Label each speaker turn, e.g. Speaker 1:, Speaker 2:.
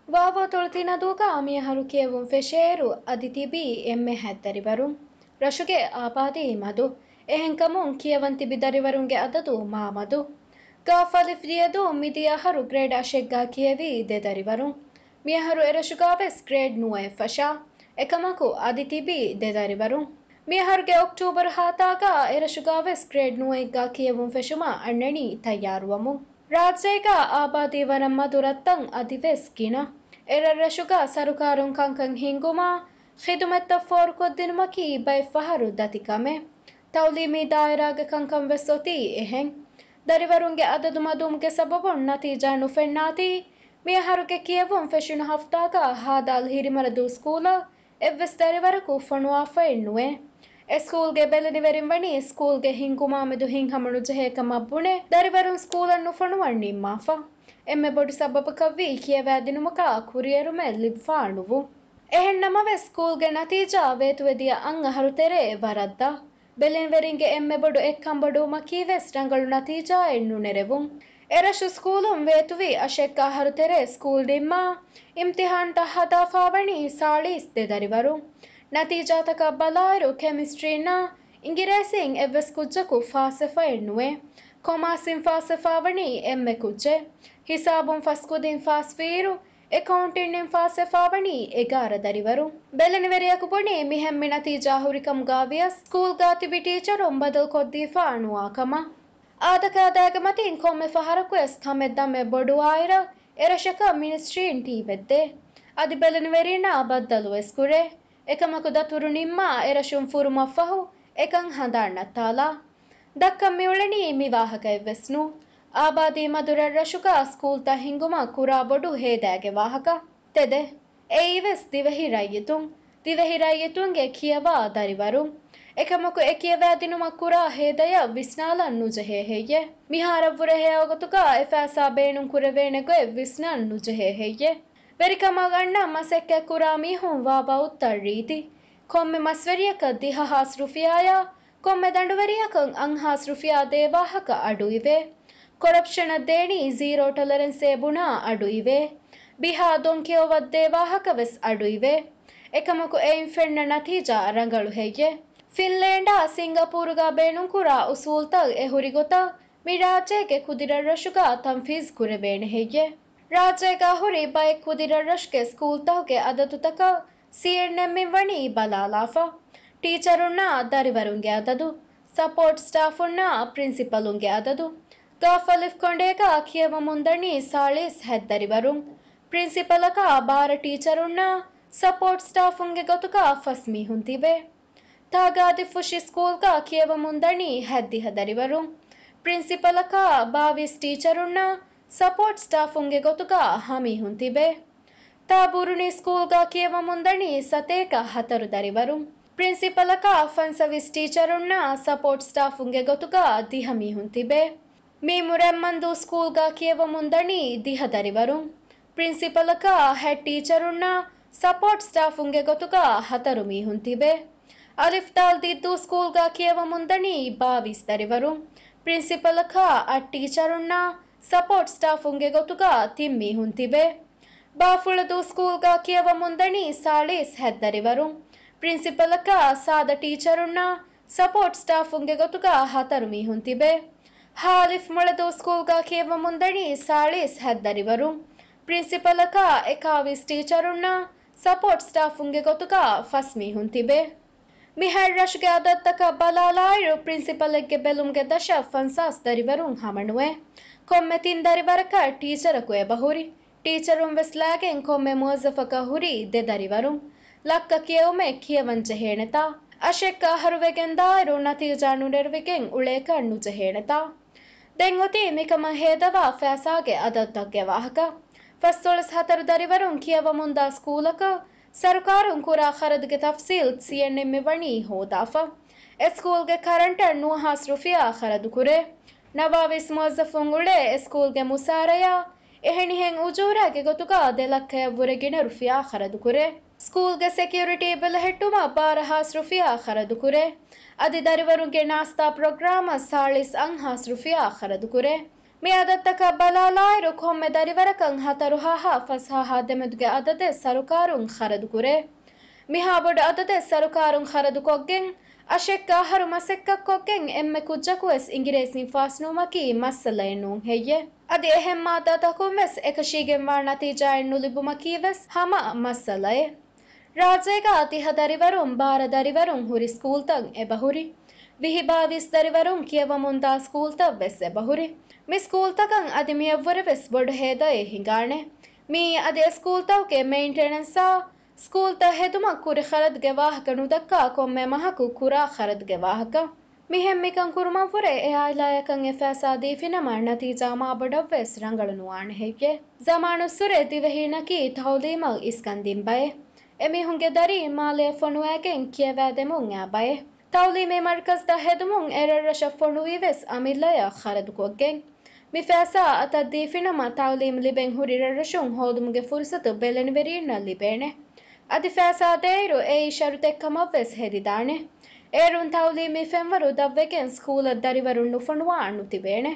Speaker 1: ವಾವ ತೊಳತಿನ ದೂಕ ಆಮಿಯ ಹರುಕಿಯವುಂ ಫೆಶೇರು ಅದಿತಿಬಿ ಎಮ್ಮೆ ಹೆದ್ದರಿವರು ರಶುಗೆ ಆಪಾದಿ ಮದು ಎಹೆಂಕಮುಂ ಕಿಯವಂತಿ ಬಿದರಿವರುಂಗೆ ಅದದು ಮಾಮದು ಗಾಫಲಿಫ್ರಿಯದು ಮಿದಿಯ ಹರು ಗ್ರೇಡ್ ಅಶೆಗ್ಗಾ ಕಿಯವಿ ದೆದರಿವರು ಮಿಯಹರು ಎರಶುಗಾವೆಸ್ ಗ್ರೇಡ್ ನುವೆ ಫಶಾ ಎಕಮಕು ಅದಿತಿಬಿ ದೆದರಿವರು ಮಿಯಹರುಗೆ ಅಕ್ಟೋಬರ್ ಹಾತಾಗ ಎರಶುಗಾವೆಸ್ ಗ್ರೇಡ್ ನುವೆಗ್ಗಾ ಕಿಯವುಂ ಫೆಶುಮ ಅಣ್ಣಣಿ ತಯ್ಯಾರುವಮು ರಾಜ್ಯಗ ಆಬಾದಿ ವರಂ ಮಧುರತ್ತಂ ಅದಿವೆಸ್ ಗಿಣ ಎರರಶುಗ ಸರುಕಾರುಂ ಕಂಕಂ ಹಿಂಗುಮ ಖಿದುಮೆತ್ತ ಫೋರ್ ಕೊದ್ದಿನುಮಕಿ ಬೈ ಫಹರು ದತಿಕಮೆ ತೌಲಿಮಿ ದಾಯರಾಗ ಕಂಕಂ ವೆಸ್ಸೊತಿ ಎಹೆಂ ದರಿವರುಂಗೆ ಅದದು ಮದುಮ್ಗೆ ಸಬಬುಂ ನತೀಜಾ ನುಫೆಣ್ಣಾತಿ ಮಿಯಹರುಗೆ ಕಿಯವುಂ ಫೆಶುನು ಹಫ್ತಾಗ ಹಾದಾಲ್ ಹಿರಿಮರದು ಸ್ಕೂಲ ಎವ್ವೆಸ್ ದರಿವರಕು ಫಣುವಾಫ ಎಣ್ಣುವೆ ಸ್ಕೂಲ್ಗೆ ಬೆಲೆನಿವೆರಿಂಬಣಿ ಸ್ಕೂಲ್ಗೆ ಹಿಂಗುಮಾಮೆದು ಹಿಂಹಮಣು ಜಹೇಕ ಮಬ್ಬುಣೆ ದರಿವರುಂ ಸ್ಕೂಲನ್ನು ಫಣುವಣ್ಣಿ ಮಾಫ ಎಮ್ಮೆ ಬೊಡು ಸಬ್ಬಬ ಕವ್ವಿ ಕಿಯವ್ಯಾದಿನುಮಕ ಕುರಿಯರುಮೆ ಲಿಬ್ಫಾಣುವು ಎಹೆಣ್ಣಮವೆ ಸ್ಕೂಲ್ಗೆ ನತೀಜಾ ವೇತುವೆದಿಯ ಅಂಗ ಹರುತೆರೆ ವರದ್ದ ಬೆಲೆನಿವೆರಿಂಗೆ ಎಮ್ಮೆ ಬೊಡು ಎಕ್ಕಂಬಡು ಮಕೀವೆಸ್ ರಂಗಳು ನತೀಜಾ ಎಣ್ಣು ನೆರೆವು ಎರಶು ಸ್ಕೂಲುಂ ವೇತುವಿ ಅಶೆಕ್ಕ ಹರುತೆರೆ ಸ್ಕೂಲ್ ನಿಮ್ಮ ಇಮ್ತಿಹಾನ್ ಹದಾಫಾವಣಿ ಸಾಳೀಸ್ ದೆದರಿವರು ನತೀಜಾತಕ ಬಲಾಯರು ಕೆಮಿಸ್ಟ್ರಿನ ಇಂಗಿರೇಸಿಂಗ್ ಎವ್ವೆಸ್ ಕುಜ್ಜಕು ಫಾಸೆಫ ಎಣ್ಣುವೆ ಕೊಮಾಸಿಂ ಫಾಸೆಫಾವಣಿ ಎಮ್ಮೆ ಕುಜ್ಜೆ ಹಿಸಾಬುಂ ಫಸ್ಕುದಿನ್ ಫಾಸ್ಫೀರು ಅಕೌಂಟಿಂಗ್ ಫಾಸೆಫಾವಣಿ ಎಗಾರ ದರಿವರು ಬೆಲೆನಿವೆರಿಯಕು ಬುಣಿ ಮಿಹೆಮ್ಮಿ ನತೀಜಾ ಹುರಿಕಂ ಗಾವಿಯಸ್ ಸ್ಕೂಲ್ ಗಾತಿಬಿ ಟೀಚರ್ ಬದಲ್ ಕೊದ್ದೀಫಾ ಅಣುವಾಕಮ ಆದಕಾದಾಗ ಮತಿನ್ ಕೊಮ್ಮೆ ಫಹರಕು ಎಸ್ ಕಮೆದ್ದಮ್ಮೆ ಬೊಡು ಆಯ್ರ ಎರಶಕ ಮಿನಿಸ್ಟ್ರಿ ಟೀವೆದ್ದೆ ಅದಿ ಬೆಲೆನಿವೆರಿನ ಬದ್ದಲು ಎಸ್ಕುರೆ එකමක දතුරු නිම්මා එරශුම් ފުރުމަށްފަހު އެކަން ހަނދާންނައްތާލާ ދައްކަން މިއުޅެނީ މިވާހަކައެއްވެސް ಆಬಾದಿ ಮಧುರರ್ ರಶುಗ ಸ್ಕೂಲ್ ತ ಹಿಂಗುಮ ಕುರಾ ಬೊಡು ಹೇದಾಗೆ ವಾಹಕ ತೆದೆ ಏಯಿವೆಸ್ ದಿವೆಹಿರಯ್ಯತುಂಗೆ ಕಿಯವಾ ದರಿವರು එකಮಕು ಎಕಿಯವ್ಯಾದಿನುಮ ಕುರಾ ಹೇದಯ ವಿಸ್ನಾಲನ್ ನುಜಹೆ ಹೆಯ್ಯೆ ಮಿಹಾರವ್ವುರೆ ಹೇಯಗತುಕ ಎಫಾಸಾ ಬೇಣುಂ ಕುರೆವೇಣೆಗೊೆ ವಿಸ್ನನ್ ನುಜಹೆ ಹೆಯ್ಯೆ ವೆರಿಕಮಗಣ್ಣ ಮಸೆಕ್ಕೆ ಕುರಾ ಮೀಹುಂ ವಾಬಾ ಉತ್ತರ್ ರೀತಿ ಕೊಮ್ಮೆ ಮಸ್ವೆರಿಯಕ ದಿಹಹಾಸ್ ರುಫಿಯಾಯ ಕೊಮ್ಮೆ ದಂಡುವೆರಿಯಕ ಅಂಹಾಸ್ ರುಫಿಯಾ ದೇವಾಹಕ ಅಡು ಇವೆ ಕೊರಪ್ಷನ್ ದೇಣಿ ಝೀರೋ ಟಾಲರೆನ್ಸ್ ಬುಣಾ ಅಡು ಇವೆ ಬಿಹಾ ದೊಂಕಿಯೋವದ್ ದೇವಾಹಕ ವೆಸ್ ಅಡು ಇವೆ එකಮಕು ಏನ್ ಫೆಣ್ಣ ನತೀಜಾ ರಂಗಳು ಹೆಯ್ಯೆ ಫಿನ್ಲೆಂಡ ಸಿಂಗಪೂರುಗ ಬೇಣುಂ ಕುರಾ ಉಸೂಲ್ತ ಎಹುರಿಗೊತ ಮಿ ರಾಜ್ಯಗೆ ಕುದಿರರ್ ರಶುಗ ತಂಫೀಸ್ ಕುರೆಬೇಣೆ ಹೆಯ್ಯೆ ರಾಜ್ಯಗ ಹುರಿ ಬೈಕ್ ಕುದಿರರ್ ರಶ್ಗೆ ಸ್ಕೂಲ್ ತಹಗೆ ಅದತು ತಕ ಸಿಎನ್ಎಮ್ಮಿ ವಣಿ ಬಲಾಲಾಫ ಟೀಚರುನ್ನ ದರಿವರುಂಗೆ ಅದದು ಸಪೋರ್ಟ್ ಸ್ಟಾಫುನ್ನ ಪ್ರಿನ್ಸಿಪಲುಂಗೆ ಅದದು ಗಾಫಲಿಫ್ ಕೊಂಡೇಗ ಕಿಯವ ಮುಂದಣಿ ಸಾಳೀಸ್ ಹೆದ್ದರಿವರು ಪ್ರಿನ್ಸಿಪಲಕ ಬಾರ ಟೀಚರುನ್ನ ಸಪೋರ್ಟ್ ಸ್ಟಾಫುಂಗೆ ಗೊತುಕ ಫಸ್ಮಿ ಹುಂತಿವೆ ತಾಗಾದಿ ಫುಶಿ ಸ್ಕೂಲ್ಗ ಕಿಯವ ಮುಂದಣಿ ಹೆದ್ದಿಹದರಿವರು ಪ್ರಿನ್ಸಿಪಲಕ ಬಾವಿಸ್ ಟೀಚರುನ್ನ ಸಪೋರ್ಟ್ ಸ್ಟಾಫುಂಗೆ ಗೊತುಕ ಹಮಿ ಹುಂತಿವೆ ತಾಬುರುಣಿ ಸ್ಕೂಲ್ಗ ಕಿಯವ ಮುಂದಣಿ ಸತೇಕ ಹತರು ದರಿವರು ಪ್ರಿನ್ಸಿಪಲಕ ಫನ್ಸವಿಸ್ ಟೀಚರುನ್ನ ಸಪೋರ್ಟ್ ಸ್ಟಾಫುಂಗೆ ಗೊತುಕ ದಿಹಮಿ ಹುಂತಿವೆ ಮೀ ಮುರೆಮ್ಮಂದು ಸ್ಕೂಲ್ಗ ಕಿಯವ ಮುಂದಣಿ ದಿಹದರಿವರು ಪ್ರಿನ್ಸಿಪಲಕ ಹೆಡ್ ಟೀಚರುನ್ನ ಸಪೋರ್ಟ್ ಸ್ಟಾಫುಂಗೆ ಗೊತುಕ ಹತರು ಮೀ ಹುಂತಿವೆ ಅಲಿಫ್ ದಾಲ್ ದಿದ್ದು ಸ್ಕೂಲ್ಗ ಕಿಯವ ಮುಂದಣಿ ಬಾವಿಸ್ ದರಿವರು ಪ್ರಿನ್ಸಿಪಲಕ ಅಟ್ ಟೀಚರುನ್ನ ಸಪೋರ್ಟ್ ಸ್ಟಾಫುಂಗೆ ಗೊತುಕ ತಿಮ್ಮಿ ಹುಂತಿವೆ ಬಾಫುಳದು ಸ್ಕೂಲ್ಗ ಕಿಯವ ಮುಂದಣಿ ಸಾಳೀಸ್ ಹೆದ್ದರಿವರು ಪ್ರಿನ್ಸಿಪಲಕ ಸಾದ ಟೀಚರುನ್ನ ಸಪೋರ್ಟ್ ಸ್ಟಾಫುಂಗೆ ಗೊತುಕ ಹತರು ಮೀ ಹುಂತಿವೆ ಹಾಲಿಫ್ ಮೊಳೆದು ಸ್ಕೂಲ್ಗ ಕಿಯವ ಮುಂದಣಿ ಸಾಳೀಸ್ ಹೆದ್ದರಿವರು ಪ್ರಿನ್ಸಿಪಲಕ ಎಕಾವಿಸ್ ಟೀಚರುನ್ನ ಸಪೋರ್ಟ್ ಸ್ಟಾಫುಂಗೆ ಗೊತುಕ ಫಸ್ಮಿ ಹುಂತಿವೆ ಮಿಹರ್ ರಶ್ಗೆ ಅದತ್ತಕ ಬಲಾಲಾಯರು ಪ್ರಿನ್ಸಿಪಲ್ಗೆ ಬೆಲುಮ್ಗೆ ದಶ ಫನ್ಸಾಸ್ ದರಿವರುಂ ಹಮಣುವೆ ಕೊಮ್ಮೆ ತಿಂದರಿವರಕ ಟೀಚರಕು ಎಬಹುರಿ ಟೀಚರುಂ ವೆಸ್ಲಾಗೆಂ ಕೊಮ್ಮೆ ಮುವಜ್ಜಫಕ ಹುರಿ ದೆದರಿವರು ಲಕ್ಕ ಕಿಯವುಮೆ ಕಿಯವಂಜೆ ಹೇಣೆತ ಅಶೆಕ್ಕ ಹರುವೆಗೆಂದಾಯರು ನತೀಜಾನು ನೆರವಿಗೆಂ ಉಳೇಕ ನುಜೆ ಹೇಣೆತ ದೆಂಗೊತಿ ಮಿಕಮ ಹೇದವ ಫ್ಯಾಸಾಗೆ ಅದತ್ತಗ್ಗೆ ವಾಹಕ ಫಸ್ತೊಳಸ್ ಹತರು ದರಿವರುಂ ಕಿಯವ ಮುಂದ ಸ್ಕೂಲಕ ಸರ್ಕಾರುಂ ಕುರಾ ಖರದ್ಗೆ ತಫ್ಸೀಲ್ ಸಿಎನ್ಎಮ್ಮಿ ವಣಿ ಹೋದಾಫ ಸ್ಕೂಲ್ಗೆ ಕರಂಟರ್ ನೂಹಾಸ್ ರುಫಿಯಾ ಖರದು ಕುರೆ ನವಾವಿಸ್ ಮುವಜ್ಜಫುಂ ಉಳೆ ಸ್ಕೂಲ್ಗೆ ಮುಸಾರಯ ಎಹೆಣಿಹೆಂ ಉಜೂರಾಗೆ ಗೊತುಕ ದೆಲಕ್ಕೆಯವ್ವುರೆಗಿನ ರುಫಿಯಾ ಖರದು ಕುರೆ ಸ್ಕೂಲ್ಗೆ ಸೆಕ್ಯೂರಿಟಿ ಬಿಲ್ ಹೆಟ್ಟುಮ ಬಾರಹಾಸ್ ರುಫಿಯಾ ಖರದು ಕುರೆ ಅದಿ ದರಿವರುಂಗೆ ನಾಸ್ತಾ ಪ್ರೋಗ್ರಾಮ ಸಾಳಿಸ್ ಅಂಹಾಸ್ ರುಫಿಯಾ ಖರದು ಕುರೆ ಮಿ ಅದತ್ತಕ ಬಲಾಲಾಯ್ರು ಕೊಮ್ಮೆ ದರಿವರಕಂ ಹತರುಹಾಹ ಫಸ್ಹಾಹ ದೆಮೆದುಗೆ ಅದದೆ ಸರುಕಾರುಂ ಖರದು ಕುರೆ ಮಿಹಾ ಬೊಡ ಅದದೆ ಸರುಕಾರುಂ ಖರದು ಕೊಗ್ಗೆಂ ಅಶೆಕ್ಕ ಹರು ಮಸೆಕ್ಕ ಕೊಗ್ಗೆಂ ಎಮ್ಮೆ ಕುಜ್ಜಕುವೆಸ್ ಇಂಗಿರೇಸಿನ್ ಫಾಸ್ನುಮಕಿ ಮಸ್ಸಲೆಯನು ಹೆಯ್ಯೆ ಅದಿ ಎಹೆಂ ಮಾತಾತಕುಂ ವೆಸ್ ಎಕಶೀಗೆಂ ವಾಳ್ ನತೀಜಾಯನ್ ನುಲಿಬುಮಕೀವೆಸ್ ಹಮ ಮಸ್ಸಲಯೆ ರಾಜೇಗ ಅತಿಹ ದರಿವರುಂ ಬಾರ ದರಿವರುಂ ಹುರಿ ಸ್ಕೂಲ್ತಂ ಎಬಹುರಿ ವಿಹಿ ಬಾವಿಸ್ ದರಿವರುಂ ಕಿಯವಮುಂದಾ ಸ್ಕೂಲ್ತಂ ವೆಸ್ ಎಬಹುರಿ ಮಿ ಸ್ಕೂಲ್ತಕಂ ಅದಿ ಮಿಯವ್ವರೆ ವೆಸ್ ಬೊಡು ಹೇದಯೆ ಹಿಂಗಾಣೆ ಮೀ ಅದಿ ಸ್ಕೂಲ್ತವ್ಗೆ ಮೇಂಟೆನೆನ್ಸಾ ಸ್ಕೂಲ್ತ ಹೆದುಮಕ್ ಕುರಿ ಖರದ್ಗೆ ವಾಹಕ ನುದಕ್ಕ ಕೊಮ್ಮೆ ಮಹಕು ಕುರಾ ಖರದ್ಗೆ ವಾಹಕ ಮಿಹೆಮ್ಮಿಕಂ ಕುರುಮವ್ವರೆ ಎ ಆಯ್ಲಾಯಕಂ ಎಫ್ಯಾಸಾ ದೀಫಿನಮ ನತೀಜಾ ಮಾಬಡವ್ವೆಸ್ ರಂಗಳನುವಾಣೆ ಹೆಯ್ಯೆ ಜಮಾನುಸ್ಸುರೆ ದಿವೆಹೀನಕಿ ತೌಲೀಮಲ್ ಇಸ್ಕಂದಿಂ ಬಯೆ ಎಮಿಹುಂಗೆ ದರಿ ಮಾಲೆ ಫೊಣುವಾಗೆಂ ಕಿಯವಾದೆಮುಂ ಆ ಬಯೆ ತೌಲೀಮಿ ಮರ್ಕಜ್ದ ಹೆದುಮುಂ ಎರರ್ರಶ ಫೊಣುವಿವೆಸ್ ಅಮಿಲ್ಲಯ ಖರದು ಕೊಗ್ಗೆಂ ಮಿಫ್ಯಾಸಾ ಅತದ್ದೀಫಿನಮ ತೌಲೀಮ್ ಲಿಬೆಂ ಹುರಿರರ್ರಶುಂ ಹೋದುಮುಗೆ ಫುರ್ಸತು ಬೆಲೆನಿವೆರೀನ ಲಿಬೇಣೆ ಅದಿ ಫ್ಯಾಸಾ ದೇರು ಏಯಿ ಶರುತೆಕ್ಕಮವ್ವೆಸ್ ಹೆದಿದಾಣೆ ಏರುನ್ ತೌಲೀಮಿ ಫೆಂವರು ದವ್ವೆಗೆಂ ಸ್ಕೂಲದ್ ದರಿವರುನ್ ನುಫೊಣುವಾ ಅಣ್ಣುತಿಬೇಣೆ